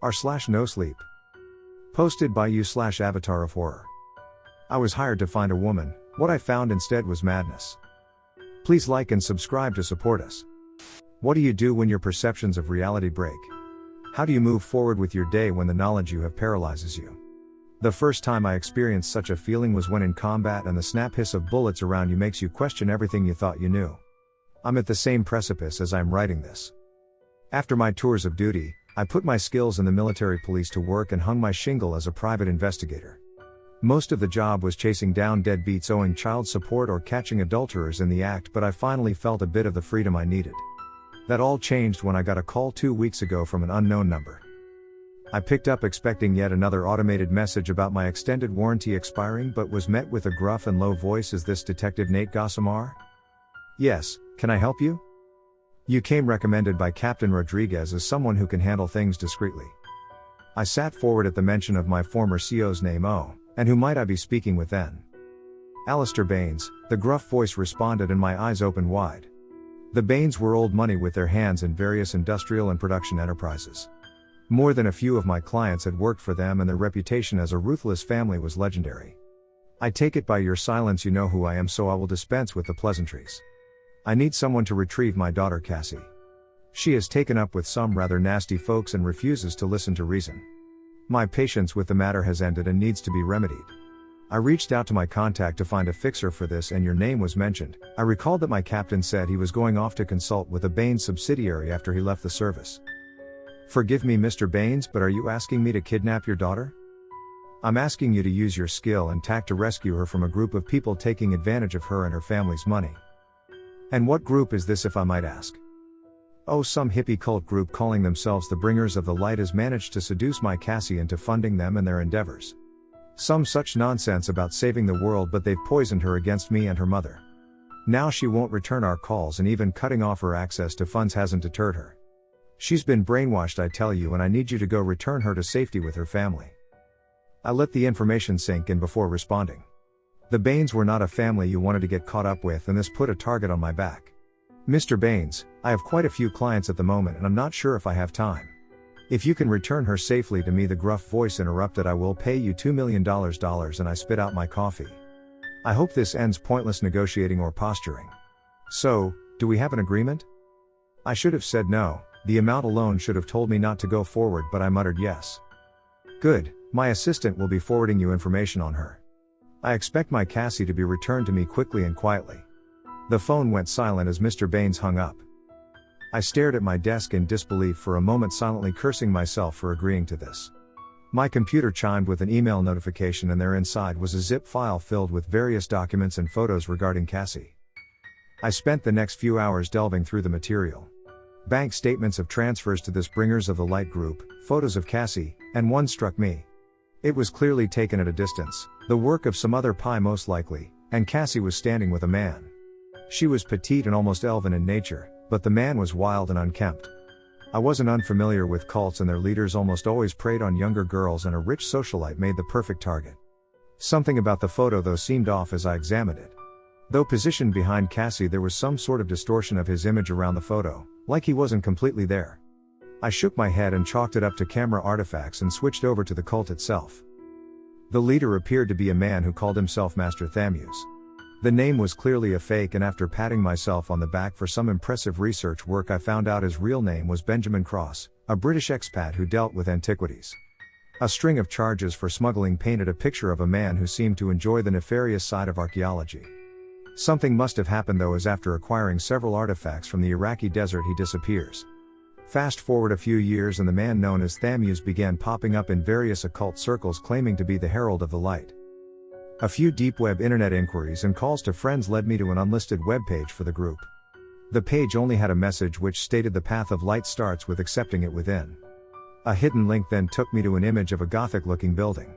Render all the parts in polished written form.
r/NoSleep. Posted by you/Avatarofhorror. I was hired to find a woman, what I found instead was madness. Please like and subscribe to support us. What do you do when your perceptions of reality break? How do you move forward with your day when the knowledge you have paralyzes you? The first time I experienced such a feeling was when in combat and the snap hiss of bullets around you makes you question everything you thought you knew. I'm at the same precipice as I'm writing this. After my tours of duty, I put my skills in the military police to work and hung my shingle as a private investigator. Most of the job was chasing down deadbeats owing child support or catching adulterers in the act, but I finally felt a bit of the freedom I needed. That all changed when I got a call 2 weeks ago from an unknown number. I picked up expecting yet another automated message about my extended warranty expiring, but was met with a gruff and low voice. Is this Detective Nate Gossamar? Yes, can I help you? You came recommended by Captain Rodriguez as someone who can handle things discreetly. I sat forward at the mention of my former CO's name. Oh, and who might I be speaking with then? Alistair Baines, the gruff voice responded, and my eyes opened wide. The Baines were old money with their hands in various industrial and production enterprises. More than a few of my clients had worked for them, and their reputation as a ruthless family was legendary. I take it by your silence you know who I am, so I will dispense with the pleasantries. I need someone to retrieve my daughter Cassie. She has taken up with some rather nasty folks and refuses to listen to reason. My patience with the matter has ended and needs to be remedied. I reached out to my contact to find a fixer for this, and your name was mentioned. I recalled that my captain said he was going off to consult with a Baines subsidiary after he left the service. Forgive me, Mr. Baines, but are you asking me to kidnap your daughter? I'm asking you to use your skill and tact to rescue her from a group of people taking advantage of her and her family's money. And what group is this, if I might ask? Oh, some hippie cult group calling themselves the Bringers of the Light has managed to seduce my Cassie into funding them and their endeavors. Some such nonsense about saving the world, but they've poisoned her against me and her mother. Now she won't return our calls, and even cutting off her access to funds hasn't deterred her. She's been brainwashed, I tell you, and I need you to go return her to safety with her family. I let the information sink in before responding. The Baines were not a family you wanted to get caught up with, and this put a target on my back. Mr. Baines, I have quite a few clients at the moment, and I'm not sure if I have time. If you can return her safely to me, the gruff voice interrupted, I will pay you $2 million, and I spit out my coffee. I hope this ends pointless negotiating or posturing. So, do we have an agreement? I should have said no, the amount alone should have told me not to go forward, but I muttered yes. Good, my assistant will be forwarding you information on her. I expect my Cassie to be returned to me quickly and quietly. The phone went silent as Mr. Baines hung up. I stared at my desk in disbelief for a moment, silently cursing myself for agreeing to this. My computer chimed with an email notification, and there inside was a zip file filled with various documents and photos regarding Cassie. I spent the next few hours delving through the material. Bank statements of transfers to this Bringers of the Light group, photos of Cassie, and one struck me. It was clearly taken at a distance, the work of some other pie most likely, and Cassie was standing with a man. She was petite and almost elven in nature, but the man was wild and unkempt. I wasn't unfamiliar with cults, and their leaders almost always preyed on younger girls, and a rich socialite made the perfect target. Something about the photo though seemed off as I examined it. Though positioned behind Cassie, there was some sort of distortion of his image around the photo, like he wasn't completely there. I shook my head and chalked it up to camera artifacts and switched over to the cult itself. The leader appeared to be a man who called himself Master Thamuse. The name was clearly a fake, and after patting myself on the back for some impressive research work, I found out his real name was Benjamin Cross, a British expat who dealt with antiquities. A string of charges for smuggling painted a picture of a man who seemed to enjoy the nefarious side of archaeology. Something must have happened though, as after acquiring several artifacts from the Iraqi desert he disappears. Fast forward a few years, and the man known as Thamuse began popping up in various occult circles claiming to be the Herald of the Light. A few deep web internet inquiries and calls to friends led me to an unlisted web page for the group. The page only had a message which stated the path of light starts with accepting it within. A hidden link then took me to an image of a Gothic-looking building.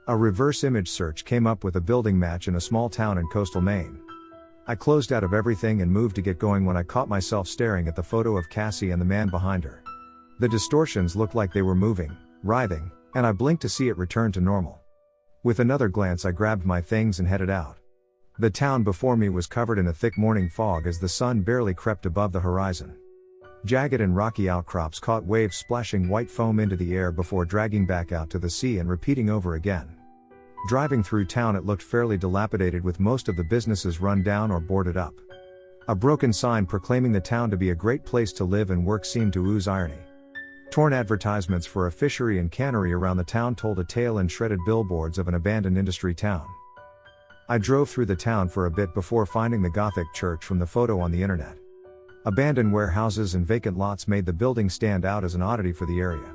A reverse image search came up with a building match in a small town in coastal Maine. I closed out of everything and moved to get going when I caught myself staring at the photo of Cassie and the man behind her. The distortions looked like they were moving, writhing, and I blinked to see it return to normal. With another glance I grabbed my things and headed out. The town before me was covered in a thick morning fog as the sun barely crept above the horizon. Jagged and rocky outcrops caught waves splashing white foam into the air before dragging back out to the sea and repeating over again. Driving through town it looked fairly dilapidated with most of the businesses run down or boarded up. A broken sign proclaiming the town to be a great place to live and work seemed to ooze irony. Torn advertisements for a fishery and cannery around the town told a tale in shredded billboards of an abandoned industry town. I drove through the town for a bit before finding the Gothic church from the photo on the internet. Abandoned warehouses and vacant lots made the building stand out as an oddity for the area.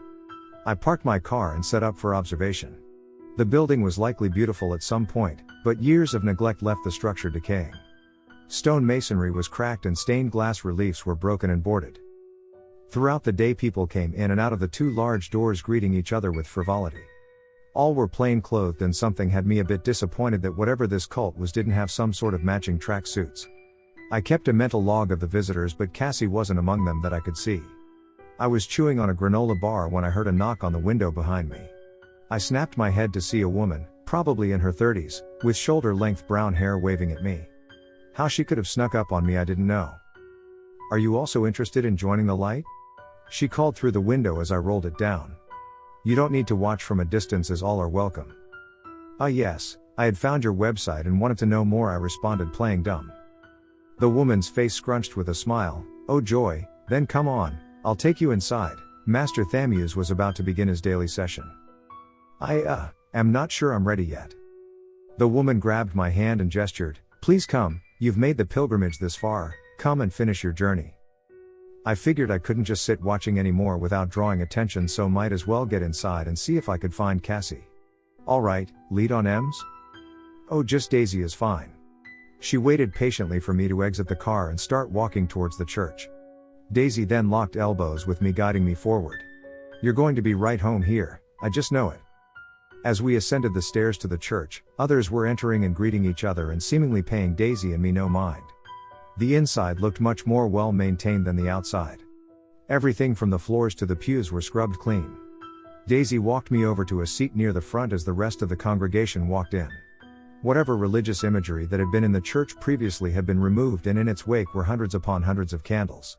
I parked my car and set up for observation. The building was likely beautiful at some point, but years of neglect left the structure decaying. Stone masonry was cracked and stained glass reliefs were broken and boarded. Throughout the day people came in and out of the two large doors greeting each other with frivolity. All were plain clothed and something had me a bit disappointed that whatever this cult was didn't have some sort of matching track suits. I kept a mental log of the visitors but Cassie wasn't among them that I could see. I was chewing on a granola bar when I heard a knock on the window behind me. I snapped my head to see a woman, probably in her 30s, with shoulder-length brown hair waving at me. How she could have snuck up on me I didn't know. "Are you also interested in joining the light?" she called through the window as I rolled it down. "You don't need to watch from a distance as all are welcome." "Ah yes, I had found your website and wanted to know more," I responded playing dumb. The woman's face scrunched with a smile. "Oh joy, then come on, I'll take you inside." Master Thamuse was about to begin his daily session. I am not sure I'm ready yet." The woman grabbed my hand and gestured, "Please come, you've made the pilgrimage this far, come and finish your journey." I figured I couldn't just sit watching anymore without drawing attention, so might as well get inside and see if I could find Cassie. "Alright, lead on Ems?" "Oh just Daisy is fine." She waited patiently for me to exit the car and start walking towards the church. Daisy then locked elbows with me, guiding me forward. "You're going to be right home here, I just know it." As we ascended the stairs to the church, others were entering and greeting each other and seemingly paying Daisy and me no mind. The inside looked much more well maintained than the outside. Everything from the floors to the pews were scrubbed clean. Daisy walked me over to a seat near the front as the rest of the congregation walked in. Whatever religious imagery that had been in the church previously had been removed, and in its wake were hundreds upon hundreds of candles.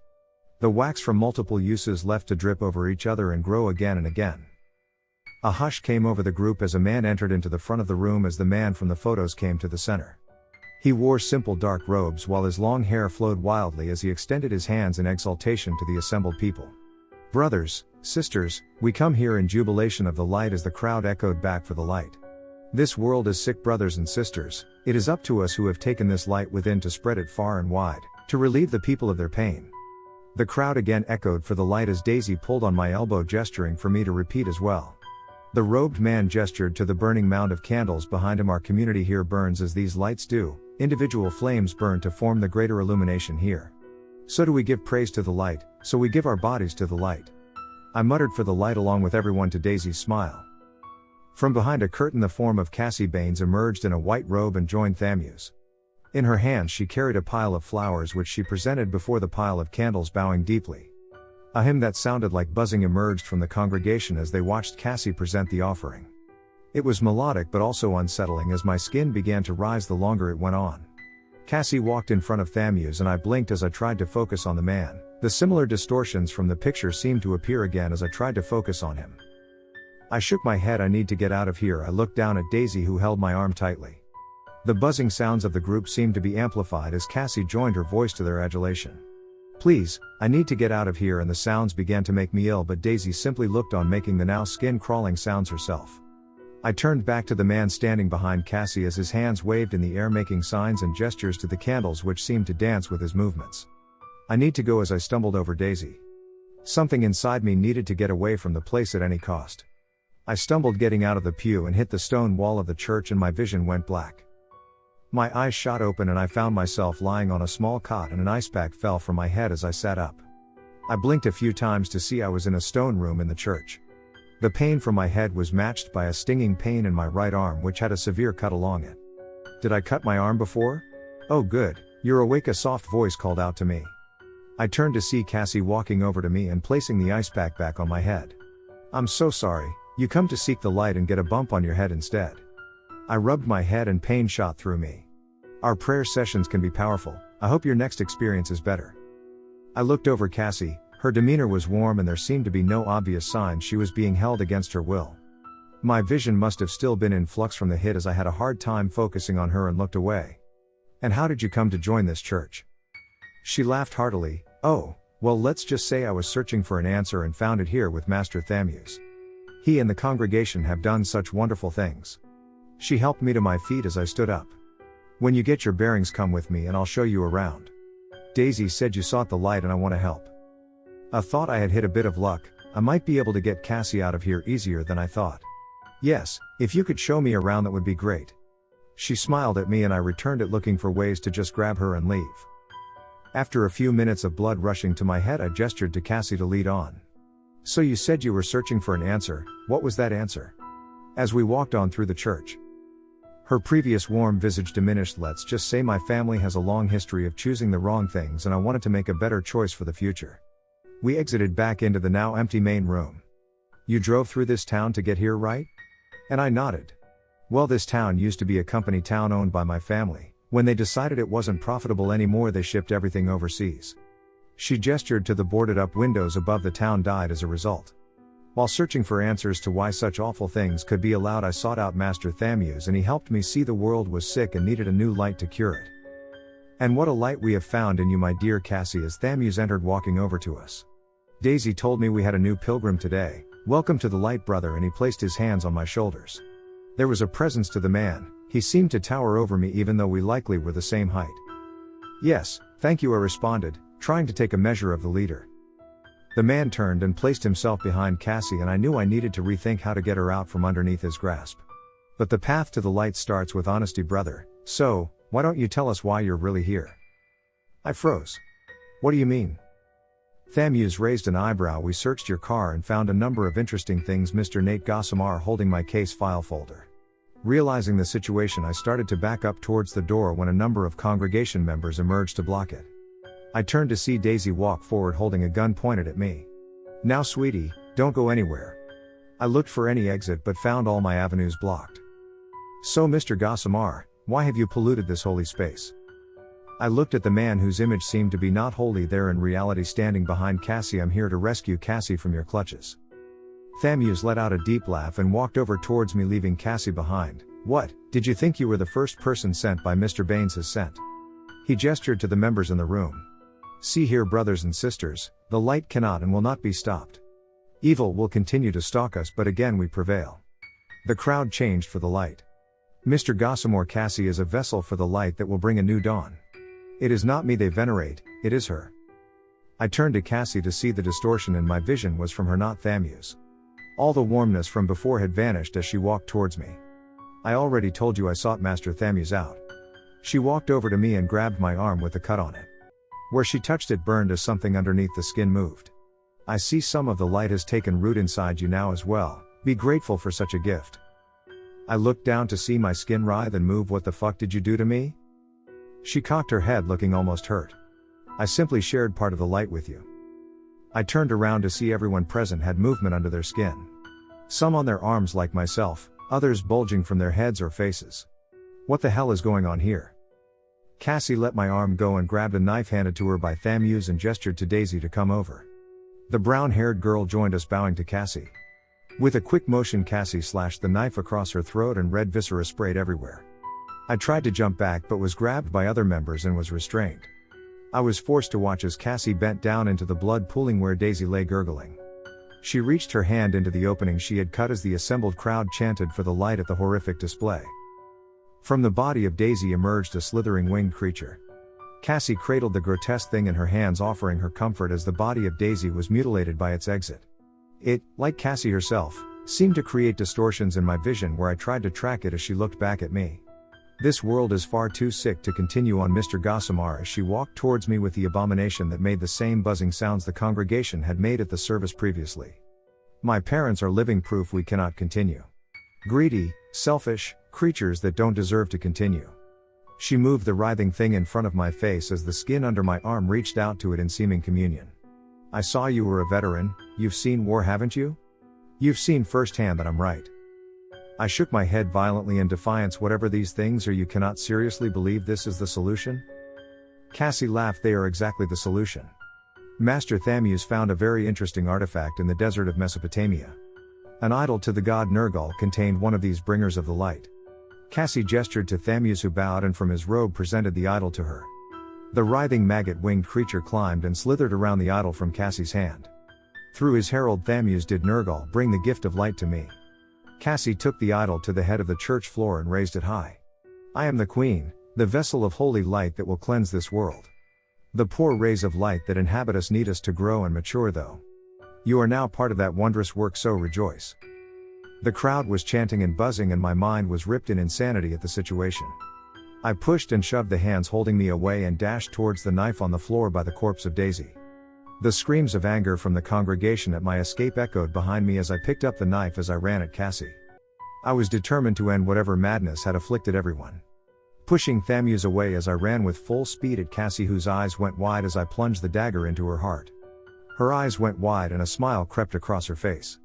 The wax from multiple uses left to drip over each other and grow again and again. A hush came over the group as a man entered into the front of the room as the man from the photos came to the center. He wore simple dark robes while his long hair flowed wildly as he extended his hands in exaltation to the assembled people. "Brothers, sisters, we come here in jubilation of the light," as the crowd echoed back for the light. "This world is sick, brothers and sisters. It is up to us who have taken this light within to spread it far and wide, to relieve the people of their pain." The crowd again echoed for the light as Daisy pulled on my elbow, gesturing for me to repeat as well. The robed man gestured to the burning mound of candles behind him. "Our community here burns as these lights do. Individual flames burn to form the greater illumination here. So do we give praise to the light, so we give our bodies to the light." I muttered for the light along with everyone to Daisy's smile. From behind a curtain the form of Cassie Baines emerged in a white robe and joined Thamuse. In her hands she carried a pile of flowers which she presented before the pile of candles, bowing deeply. A hymn that sounded like buzzing emerged from the congregation as they watched Cassie present the offering. It was melodic but also unsettling as my skin began to rise the longer it went on. Cassie walked in front of Thamuse and I blinked as I tried to focus on the man. The similar distortions from the picture seemed to appear again as I tried to focus on him. I shook my head. "I need to get out of here." I looked down at Daisy, who held my arm tightly. The buzzing sounds of the group seemed to be amplified as Cassie joined her voice to their adulation. "Please, I need to get out of here," and the sounds began to make me ill, but Daisy simply looked on, making the now skin-crawling sounds herself. I turned back to the man standing behind Cassie as his hands waved in the air, making signs and gestures to the candles which seemed to dance with his movements. "I need to go," as I stumbled over Daisy. Something inside me needed to get away from the place at any cost. I stumbled getting out of the pew and hit the stone wall of the church, and my vision went black. My eyes shot open and I found myself lying on a small cot, and an ice pack fell from my head as I sat up. I blinked a few times to see I was in a stone room in the church. The pain from my head was matched by a stinging pain in my right arm which had a severe cut along it. "Did I cut my arm before?" "Oh good, you're awake," a soft voice called out to me. I turned to see Cassie walking over to me and placing the ice pack back on my head. "I'm so sorry, You come to seek the light and get a bump on your head instead. I rubbed my head and pain shot through me. Our prayer sessions can be powerful. I hope your next experience is better. I looked over Cassie. Her demeanor was warm and there seemed to be no obvious sign she was being held against her will. My vision must have still been in flux from the hit as I had a hard time focusing on her and looked away. And how did you come to join this church? She laughed heartily. Oh, well, let's just say I was searching for an answer and found it here with Master Thamuse. He and the congregation have done such wonderful things. She helped me to my feet as I stood up. When you get your bearings, come with me and I'll show you around. Daisy said you sought the light and I want to help. I thought I had hit a bit of luck. I might be able to get Cassie out of here easier than I thought. Yes, if you could show me around that would be great. She smiled at me and I returned it looking for ways to just grab her and leave. After a few minutes of blood rushing to my head, I gestured to Cassie to lead on. So you said you were searching for an answer. What was that answer? As we walked on through the church. Her previous warm visage diminished. Let's just say my family has a long history of choosing the wrong things and I wanted to make a better choice for the future. We exited back into the now empty main room. You drove through this town to get here, right? And I nodded. Well, this town used to be a company town owned by my family. When they decided it wasn't profitable anymore, they shipped everything overseas. She gestured to the boarded up windows above. The town died as a result. While searching for answers to why such awful things could be allowed, I sought out Master Thamuse and he helped me see the world was sick and needed a new light to cure it. And what a light we have found in you, my dear Cassie, as Thamuse entered walking over to us. Daisy told me we had a new pilgrim today. Welcome to the light, brother, and he placed his hands on my shoulders. There was a presence to the man. He seemed to tower over me even though we likely were the same height. Yes, thank you, I responded, trying to take a measure of the leader. The man turned and placed himself behind Cassie and I knew I needed to rethink how to get her out from underneath his grasp. But the path to the light starts with honesty, brother, so, why don't you tell us why you're really here? I froze. What do you mean? Thamuse raised an eyebrow. We searched your car and found a number of interesting things, Mr. Nate Gossamer holding my case file folder. Realizing the situation, I started to back up towards the door when a number of congregation members emerged to block it. I turned to see Daisy walk forward holding a gun pointed at me. Now sweetie, don't go anywhere. I looked for any exit but found all my avenues blocked. So Mr. Gossamer, why have you polluted this holy space? I looked at the man whose image seemed to be not wholly there in reality standing behind Cassie. I'm here to rescue Cassie from your clutches. Thamuse let out a deep laugh and walked over towards me, leaving Cassie behind. What, did you think you were the first person sent by Mr. Baines' scent? He gestured to the members in the room. See here, brothers and sisters, the light cannot and will not be stopped. Evil will continue to stalk us, but again we prevail. The crowd changed for the light. Mr. Gossamer, Cassie is a vessel for the light that will bring a new dawn. It is not me they venerate, it is her. I turned to Cassie to see the distortion in my vision was from her, not Thamuse. All the warmness from before had vanished as she walked towards me. I already told you I sought Master Thamuse out. She walked over to me and grabbed my arm with the cut on it. Where she touched it burned as something underneath the skin moved. I see some of the light has taken root inside you now as well. Be grateful for such a gift. I looked down to see my skin writhe and move. What the fuck did you do to me? She cocked her head looking almost hurt. I simply shared part of the light with you. I turned around to see everyone present had movement under their skin. Some on their arms like myself, others bulging from their heads or faces. What the hell is going on here? Cassie let my arm go and grabbed a knife handed to her by Thamuse and gestured to Daisy to come over. The brown-haired girl joined us, bowing to Cassie. With a quick motion, Cassie slashed the knife across her throat and red viscera sprayed everywhere. I tried to jump back but was grabbed by other members and was restrained. I was forced to watch as Cassie bent down into the blood pooling where Daisy lay gurgling. She reached her hand into the opening she had cut as the assembled crowd chanted for the light at the horrific display. From the body of Daisy emerged a slithering winged creature. Cassie cradled the grotesque thing in her hands, offering her comfort as the body of Daisy was mutilated by its exit. It, like Cassie herself, seemed to create distortions in my vision where I tried to track it as she looked back at me. This world is far too sick to continue on, Mr. Gossamer, as she walked towards me with the abomination that made the same buzzing sounds the congregation had made at the service previously. My parents are living proof we cannot continue. Greedy, selfish, creatures that don't deserve to continue. She moved the writhing thing in front of my face as the skin under my arm reached out to it in seeming communion. I saw you were a veteran. You've seen war, haven't you? You've seen firsthand that I'm right. I shook my head violently in defiance. Whatever these things are, you cannot seriously believe this is the solution? Cassie laughed. They are exactly the solution. Master Thamuz found a very interesting artifact in the desert of Mesopotamia. An idol to the god Nergal contained one of these bringers of the light. Cassie gestured to Thamuz, who bowed and from his robe presented the idol to her. The writhing maggot-winged creature climbed and slithered around the idol from Cassie's hand. Through his herald Thamuz did Nergal bring the gift of light to me. Cassie took the idol to the head of the church floor and raised it high. I am the queen, the vessel of holy light that will cleanse this world. The poor rays of light that inhabit us need us to grow and mature though. You are now part of that wondrous work, so rejoice. The crowd was chanting and buzzing and my mind was ripped in insanity at the situation. I pushed and shoved the hands holding me away and dashed towards the knife on the floor by the corpse of Daisy. The screams of anger from the congregation at my escape echoed behind me as I picked up the knife as I ran at Cassie. I was determined to end whatever madness had afflicted everyone. Pushing Thamuz away as I ran with full speed at Cassie, whose eyes went wide as I plunged the dagger into her heart. Her eyes went wide and a smile crept across her face.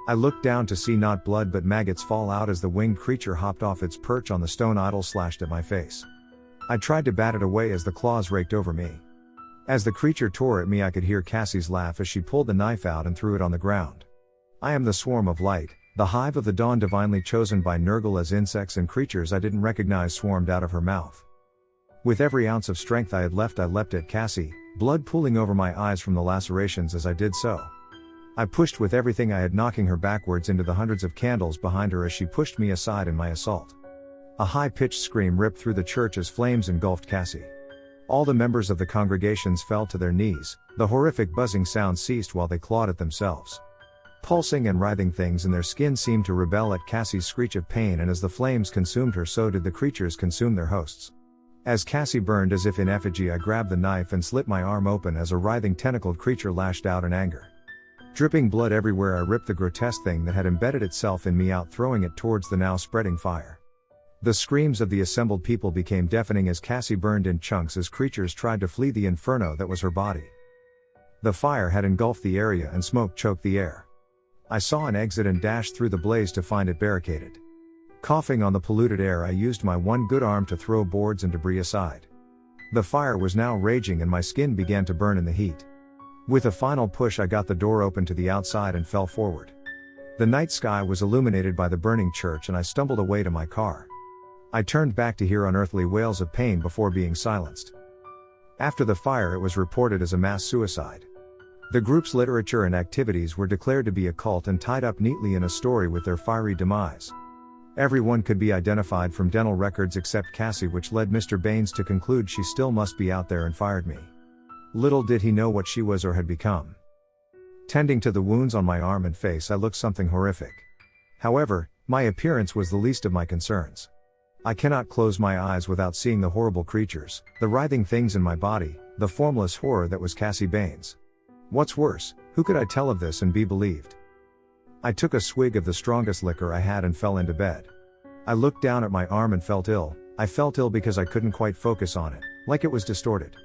I looked down to see not blood but maggots fall out as the winged creature hopped off its perch on the stone idol, slashed at my face. I tried to bat it away as the claws raked over me. As the creature tore at me, I could hear Cassie's laugh as she pulled the knife out and threw it on the ground. I am the swarm of light, the hive of the dawn, divinely chosen by Nergal, as insects and creatures I didn't recognize swarmed out of her mouth. With every ounce of strength I had left, I leapt at Cassie, blood pooling over my eyes from the lacerations as I did so. I pushed with everything I had, knocking her backwards into the hundreds of candles behind her as she pushed me aside in my assault. A high-pitched scream ripped through the church as flames engulfed Cassie. All the members of the congregations fell to their knees, the horrific buzzing sound ceased while they clawed at themselves. Pulsing and writhing things in their skin seemed to rebel at Cassie's screech of pain, and as the flames consumed her, so did the creatures consume their hosts. As Cassie burned as if in effigy, I grabbed the knife and slit my arm open as a writhing tentacled creature lashed out in anger. Dripping blood everywhere, I ripped the grotesque thing that had embedded itself in me out, throwing it towards the now spreading fire. The screams of the assembled people became deafening as Cassie burned in chunks as creatures tried to flee the inferno that was her body. The fire had engulfed the area and smoke choked the air. I saw an exit and dashed through the blaze to find it barricaded. Coughing on the polluted air, I used my one good arm to throw boards and debris aside. The fire was now raging and my skin began to burn in the heat. With a final push, I got the door open to the outside and fell forward. The night sky was illuminated by the burning church and I stumbled away to my car. I turned back to hear unearthly wails of pain before being silenced. After the fire, it was reported as a mass suicide. The group's literature and activities were declared to be a cult and tied up neatly in a story with their fiery demise. Everyone could be identified from dental records except Cassie, which led Mr. Baines to conclude she still must be out there and fired me. Little did he know what she was or had become. Tending to the wounds on my arm and face, I looked something horrific. However, my appearance was the least of my concerns. I cannot close my eyes without seeing the horrible creatures, the writhing things in my body, the formless horror that was Cassie Baines. What's worse, who could I tell of this and be believed? I took a swig of the strongest liquor I had and fell into bed. I looked down at my arm and felt ill. I felt ill because I couldn't quite focus on it, like it was distorted.